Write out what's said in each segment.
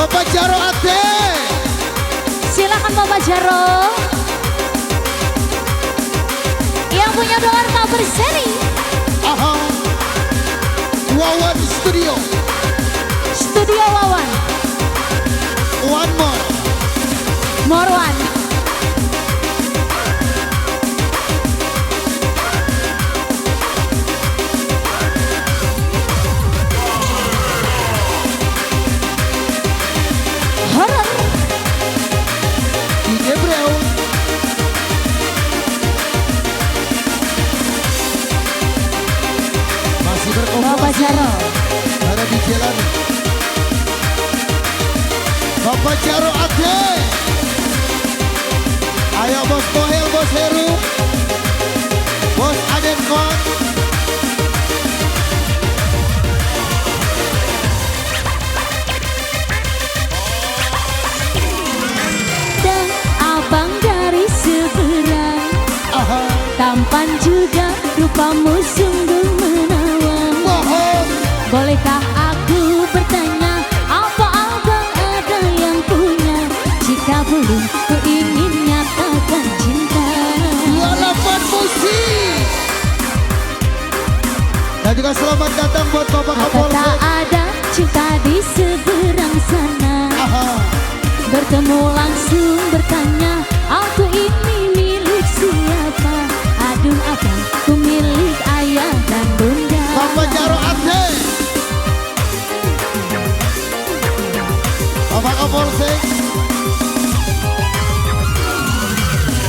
Bapak Jaro Ate. Silakan Bapak Jaro. Yang punya dolar tak berseri. Aha. Wawan Studio. Studio Wawan. One more. More one. Horor. DJ Breo. Masih Bapak beroperasi. Jaro. Ada di jalan. Bapak Jaro Ate. Ayo Bos Bohel, Bos Heru, Bos Aden Kon. Dan abang dari seberang. Aha. Tampan juga rupamu sungguh menawan. Bohong. Bolehkah aku bertanya, apa abang ada yang punya? Jika belum, ku ingin nyatakan cinta. 28 musik. Dan juga selamat datang buat Bapak Apa tak Kapolsek. ada cinta di seberang sana? Aha. Bertemu langsung bertanya, aku ini milik siapa? Aduh abang, ku milik ayah dan bunda. Bapak Jaro Ate. Bapak Kapolsek.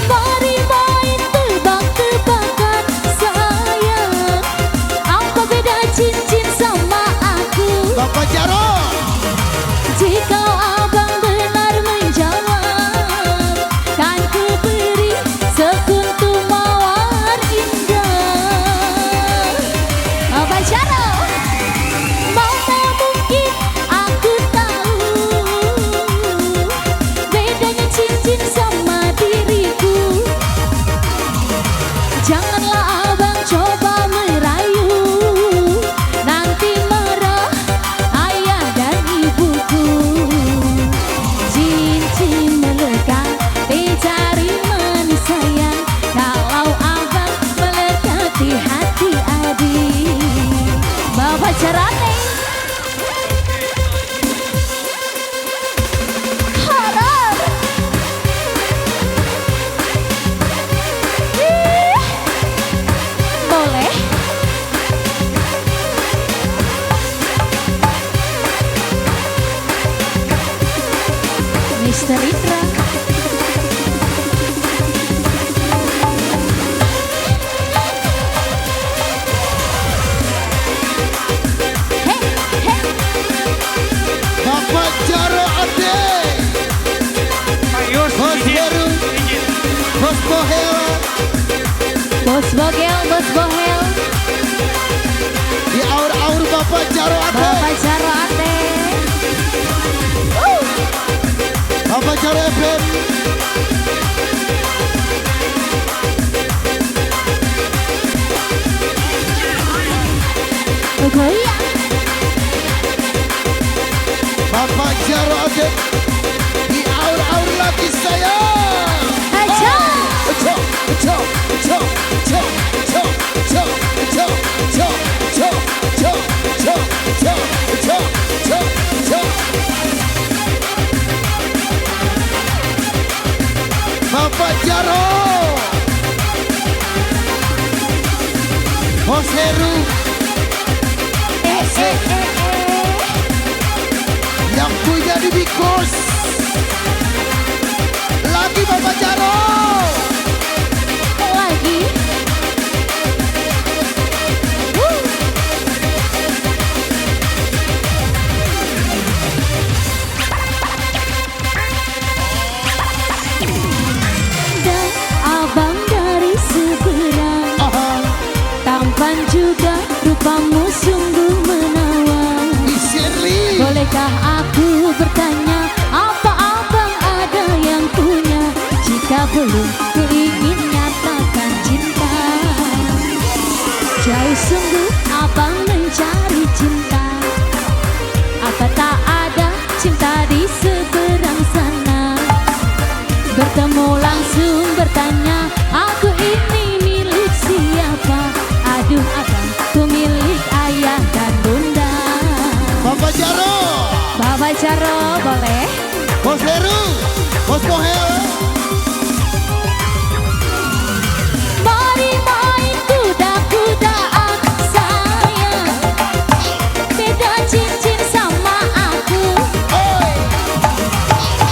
Mari main tebak-tebakan sayang, apa beda cincin sama aku? Bapak Jaro. Jika abang benar menjawab, kan ku beri sekuntum mawar indah. Bapak Jaro, mana mungkin aku tahu bedanya cincin sama diriku. Janganlah abang coba merayu, nanti marah ayah dan ibuku. Cincin melekat di jari manis sayang, kalau abang melekat di hati adik. Bapak Jarane. Horor. Ih, boleh. Mister Itra. Hey, hey. Bapak Jaro Ate. Bos Heru. Bos Bohel. Bos Bogel, Bos Bohel, Di aur-aur Bapak Jaro Ate. Bapak Jaro Ate. Bapak Jaro FM. Goyang. Bapak Jaro Ate. Di aur-aur lagi saya. Aja. Cok, cok, cok, cok, cok, cok, cok, cok, cok, cok, cok, cok, cok, cok, cok. Bapak Jaro. Bos Heru. Yang punya di Bikos. Lagi Bapak Jaro. Lagi. Dan abang dari seberang, Aha. tampan juga rupamu sungguh menawan. Di Shirley. Bolehkah aku bertanya, apa abang ada yang punya? Jika belum, ku ingin nyatakan cinta. Jauh sungguh abang mencari cinta. Apa tak ada cinta di di seberang sana. Bertemu langsung bertanya, aku ini milik siapa? Aduh abang, ku milik ayah dan bunda. Bapak Jaro, Bapak Jaro boleh? Bos Heru, Bos Bohel. Mari main kuda-kudaan sayang, beda cincin sama aku. Oi,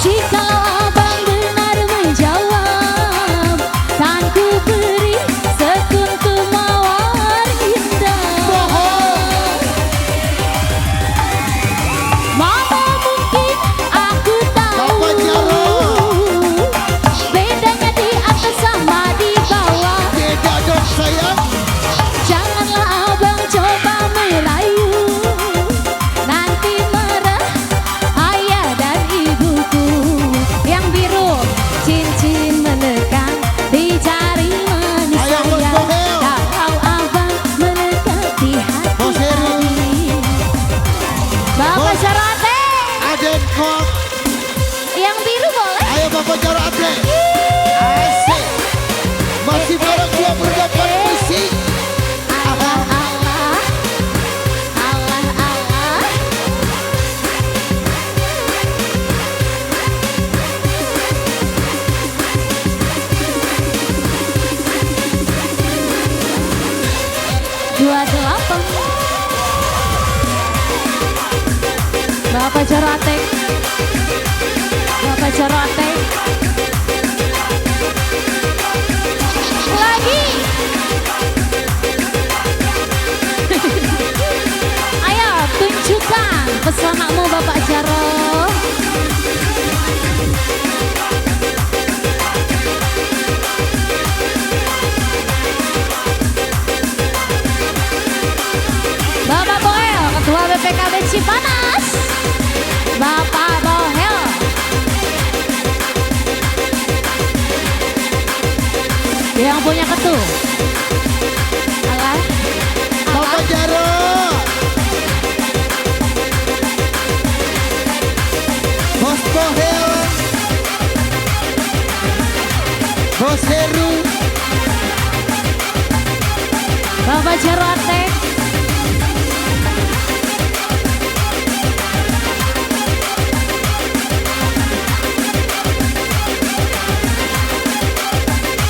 Jikalau abang benar menjawab, kan ku beri sekuntum mawar indah. bohong. Mana mungkin aku tahu Bapak Jaro, bedanya di atas sama di bawah. beda dong sayang. Janganlah abang coba merayu, nanti marah ayah dan ibuku. Yang biru cincin melekat di jari manis Ayo, Bos saya. Bohel. Kalau abang melekat di hati Bos Heru. kami. Bapak Bos. Jarate, Aden Kok, yang biru boleh? ayo Bapak Jaro Aden. Asik. Masih bareng 28 musik. Allah Allah, Allah Allah. Dua delapan. Bapak Jarate, Bapak Jarate. Lagi. Ayo tunjukkan pesonamu Bapak Jaro. Bapak Bohel, Ketua BPKB Cipanas. Bapak Bohel. Yang punya ketu. Alah. Bapak Jaro, Bos Bohel, Bos Heru, Bapak Jarate.